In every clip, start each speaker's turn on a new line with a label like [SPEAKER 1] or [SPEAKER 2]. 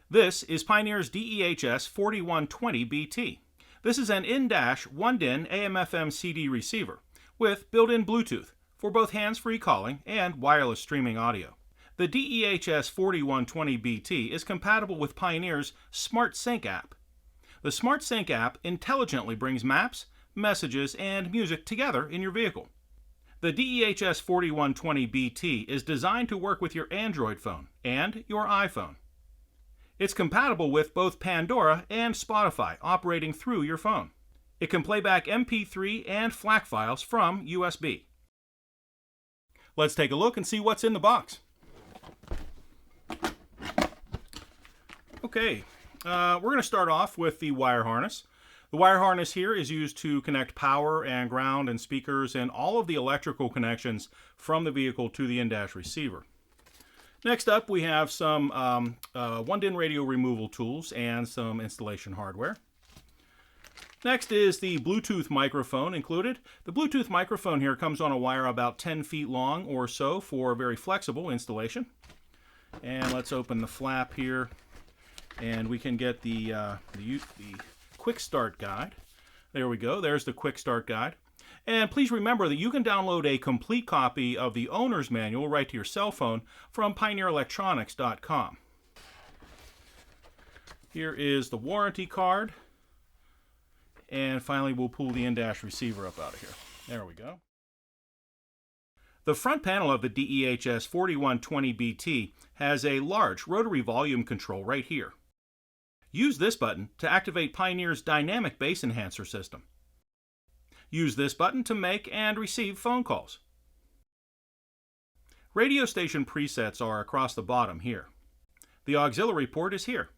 [SPEAKER 1] This is Pioneer's DEH-S4120BT. This is an in-1DIN AM/FM CD receiver with built-in Bluetooth for both hands-free calling and wireless streaming audio. The DEH-S4120BT is compatible with Pioneer's Smart Sync app. The Smart Sync app intelligently brings maps, messages, and music together in your vehicle. The DEH-S4120BT is designed to work with your Android phone and your iPhone. It's compatible with both Pandora and Spotify operating through your phone. It can play back MP3 and FLAC files from USB. Let's take a look and see what's in the box. Okay, we're going to start off with the wire harness. The wire harness here is used to connect power and ground and speakers and all of the electrical connections from the vehicle to the in-dash receiver. Next up, we have some 1DIN radio removal tools and some installation hardware. Next is the Bluetooth microphone included. The Bluetooth microphone here comes on a wire about 10 feet long or so for very flexible installation. And let's open the flap here, and we can get the quick start guide. There we go. There's the quick start guide. And please remember that you can download a complete copy of the owner's manual right to your cell phone from pioneerelectronics.com. Here is the warranty card. And finally, we'll pull the in-dash receiver up out of here. There we go. The front panel of the DEH-S4120BT has a large rotary volume control right here. Use this button to activate Pioneer's dynamic bass enhancer system. Use this button to make and receive phone calls. Radio station presets are across the bottom here. The auxiliary port is here.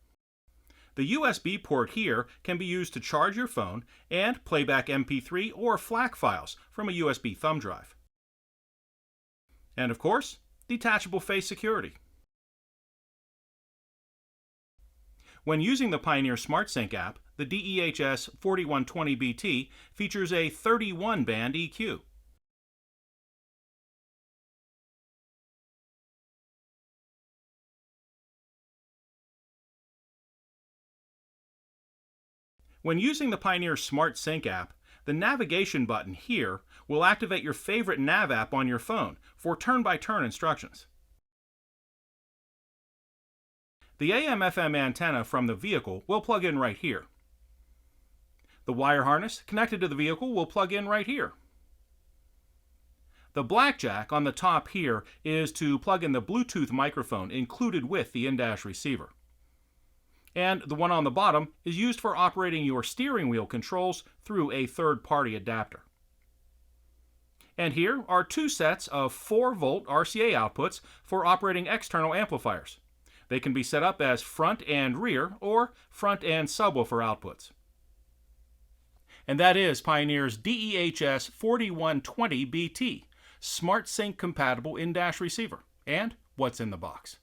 [SPEAKER 1] The USB port here can be used to charge your phone and play back MP3 or FLAC files from a USB thumb drive. And of course, detachable face security. When using the Pioneer SmartSync app, the DEH-S4120BT features a 31-band EQ. When using the Pioneer SmartSync app, the navigation button here will activate your favorite nav app on your phone for turn-by-turn instructions. The AM/FM antenna from the vehicle will plug in right here. The wire harness connected to the vehicle will plug in right here. The black jack on the top here is to plug in the Bluetooth microphone included with the in-dash receiver. And the one on the bottom is used for operating your steering wheel controls through a third-party adapter. And here are two sets of 4-volt RCA outputs for operating external amplifiers. They can be set up as front and rear or front and subwoofer outputs. And that is Pioneer's DEH-S4120BT, Smart Sync compatible in-dash receiver. And what's in the box?